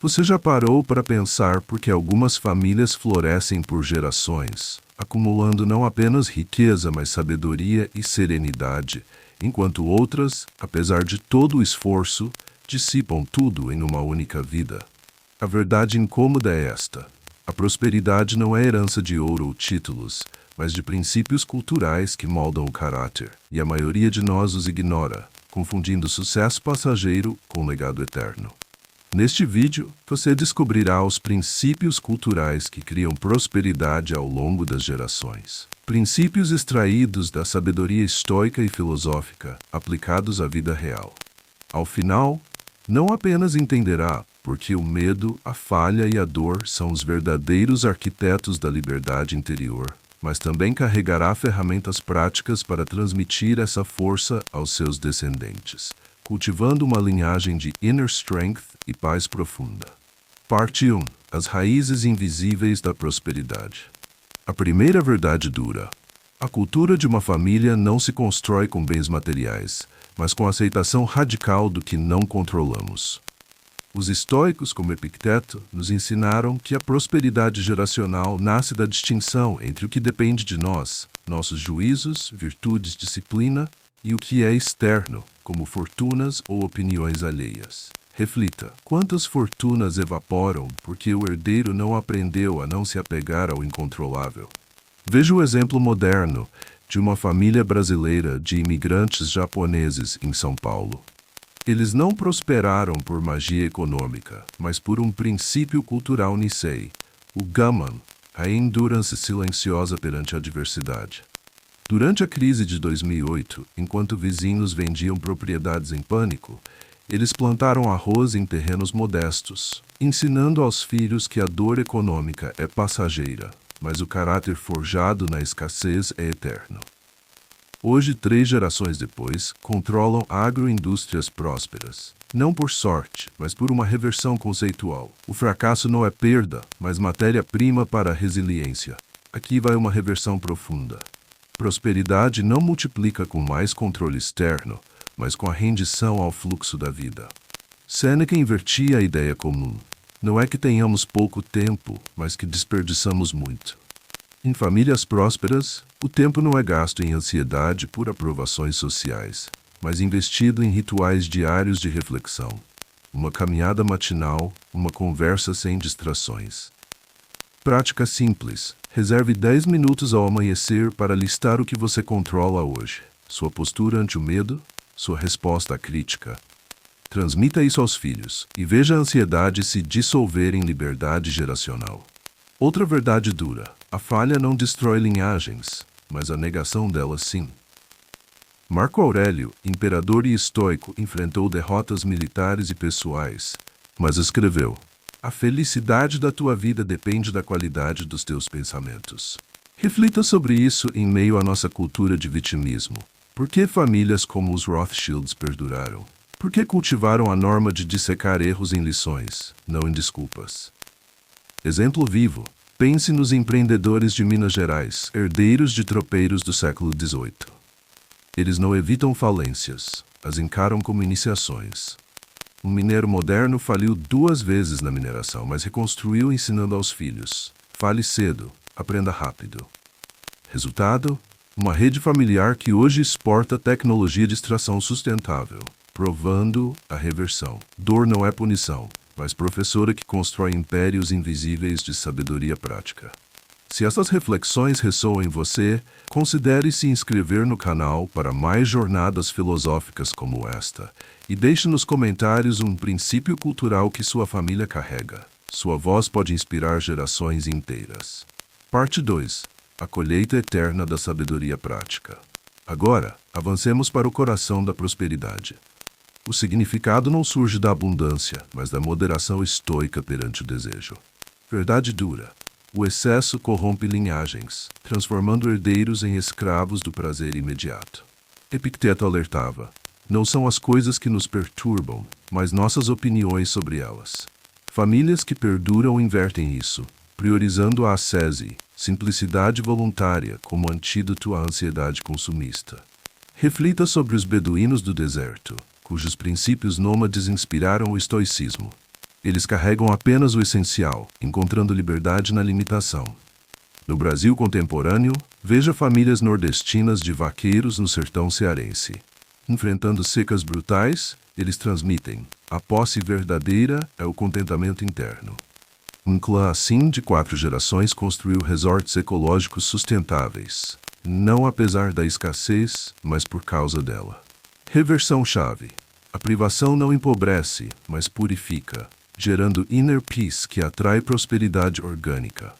Você já parou para pensar por que algumas famílias florescem por gerações, acumulando não apenas riqueza, mas sabedoria e serenidade, enquanto outras, apesar de todo o esforço, dissipam tudo em uma única vida? A verdade incômoda é esta: a prosperidade não é herança de ouro ou títulos, mas de princípios culturais que moldam o caráter, e a maioria de nós os ignora, confundindo sucesso passageiro com legado eterno. Neste vídeo, você descobrirá os princípios culturais que criam prosperidade ao longo das gerações. Princípios extraídos da sabedoria estoica e filosófica, aplicados à vida real. Ao final, não apenas entenderá porque o medo, a falha e a dor são os verdadeiros arquitetos da liberdade interior, mas também carregará ferramentas práticas para transmitir essa força aos seus descendentes, cultivando uma linhagem de inner strength e paz profunda. Parte 1. As raízes invisíveis da prosperidade. A primeira verdade dura. A cultura de uma família não se constrói com bens materiais, mas com a aceitação radical do que não controlamos. Os estoicos, como Epicteto, nos ensinaram que a prosperidade geracional nasce da distinção entre o que depende de nós, nossos juízos, virtudes, disciplina, e o que é externo, como fortunas ou opiniões alheias. Reflita: quantas fortunas evaporam porque o herdeiro não aprendeu a não se apegar ao incontrolável? Veja o exemplo moderno de uma família brasileira de imigrantes japoneses em São Paulo. Eles não prosperaram por magia econômica, mas por um princípio cultural Nisei, o Gaman, a endurance silenciosa perante a adversidade. Durante a crise de 2008, enquanto vizinhos vendiam propriedades em pânico, eles plantaram arroz em terrenos modestos, ensinando aos filhos que a dor econômica é passageira, mas o caráter forjado na escassez é eterno. Hoje, 3 gerações depois, controlam agroindústrias prósperas. Não por sorte, mas por uma reversão conceitual. O fracasso não é perda, mas matéria-prima para a resiliência. Aqui vai uma reversão profunda. Prosperidade não multiplica com mais controle externo, mas com a rendição ao fluxo da vida. Sêneca invertia a ideia comum. Não é que tenhamos pouco tempo, mas que desperdiçamos muito. Em famílias prósperas, o tempo não é gasto em ansiedade por aprovações sociais, mas investido em rituais diários de reflexão. Uma caminhada matinal, uma conversa sem distrações. Prática simples. Reserve 10 minutos ao amanhecer para listar o que você controla hoje. Sua postura ante o medo, sua resposta à crítica. Transmita isso aos filhos e veja a ansiedade se dissolver em liberdade geracional. Outra verdade dura: a falha não destrói linhagens, mas a negação delas sim. Marco Aurélio, imperador e estoico, enfrentou derrotas militares e pessoais, mas escreveu: a felicidade da tua vida depende da qualidade dos teus pensamentos. Reflita sobre isso em meio à nossa cultura de vitimismo. Por que famílias como os Rothschilds perduraram? Por que cultivaram a norma de dissecar erros em lições, não em desculpas? Exemplo vivo. Pense nos empreendedores de Minas Gerais, herdeiros de tropeiros do século XVIII. Eles não evitam falências, as encaram como iniciações. Um mineiro moderno faliu 2 vezes na mineração, mas reconstruiu ensinando aos filhos: fale cedo, aprenda rápido. Resultado? Uma rede familiar que hoje exporta tecnologia de extração sustentável, provando a reversão. Dor não é punição, mas professora que constrói impérios invisíveis de sabedoria prática. Se essas reflexões ressoam em você, considere se inscrever no canal para mais jornadas filosóficas como esta e deixe nos comentários um princípio cultural que sua família carrega. Sua voz pode inspirar gerações inteiras. Parte 2. A colheita eterna da sabedoria prática. Agora, avancemos para o coração da prosperidade. O significado não surge da abundância, mas da moderação estoica perante o desejo. Verdade dura. O excesso corrompe linhagens, transformando herdeiros em escravos do prazer imediato. Epicteto alertava: não são as coisas que nos perturbam, mas nossas opiniões sobre elas. Famílias que perduram invertem isso, priorizando a ascese, simplicidade voluntária como antídoto à ansiedade consumista. Reflita sobre os beduínos do deserto, cujos princípios nômades inspiraram o estoicismo. Eles carregam apenas o essencial, encontrando liberdade na limitação. No Brasil contemporâneo, veja famílias nordestinas de vaqueiros no sertão cearense. Enfrentando secas brutais, eles transmitem: a posse verdadeira é o contentamento interno. Um clã assim de 4 gerações construiu resorts ecológicos sustentáveis, não apesar da escassez, mas por causa dela. Reversão-chave. A privação não empobrece, mas purifica, gerando inner peace que atrai prosperidade orgânica.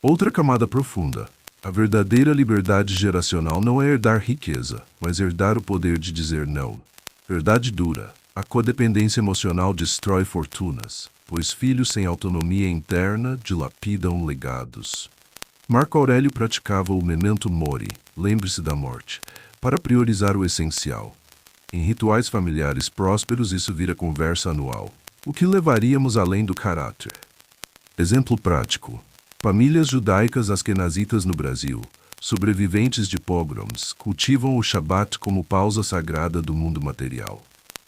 Outra camada profunda. A verdadeira liberdade geracional não é herdar riqueza, mas herdar o poder de dizer não. Verdade dura. A codependência emocional destrói fortunas, pois filhos sem autonomia interna dilapidam legados. Marco Aurélio praticava o memento mori, lembre-se da morte, para priorizar o essencial. Em rituais familiares prósperos isso vira conversa anual. O que levaríamos além do caráter? Exemplo prático. Famílias judaicas askenazitas no Brasil, sobreviventes de pogroms, cultivam o Shabat como pausa sagrada do mundo material.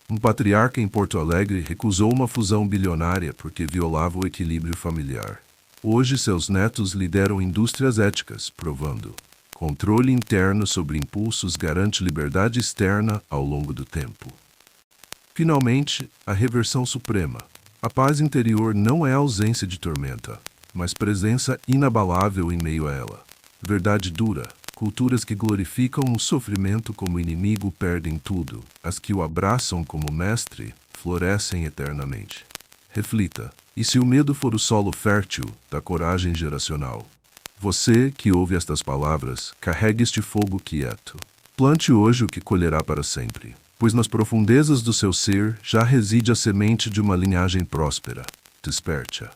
Um patriarca em Porto Alegre recusou uma fusão bilionária porque violava o equilíbrio familiar. Hoje seus netos lideram indústrias éticas, provando: controle interno sobre impulsos garante liberdade externa ao longo do tempo. Finalmente, a reversão suprema. A paz interior não é ausência de tormenta, mas presença inabalável em meio a ela. Verdade dura. Culturas que glorificam o sofrimento como inimigo perdem tudo. As que o abraçam como mestre florescem eternamente. Reflita. E se o medo for o solo fértil da coragem geracional? Você, que ouve estas palavras, carregue este fogo quieto. Plante hoje o que colherá para sempre, pois nas profundezas do seu ser já reside a semente de uma linhagem próspera. Desperte-a.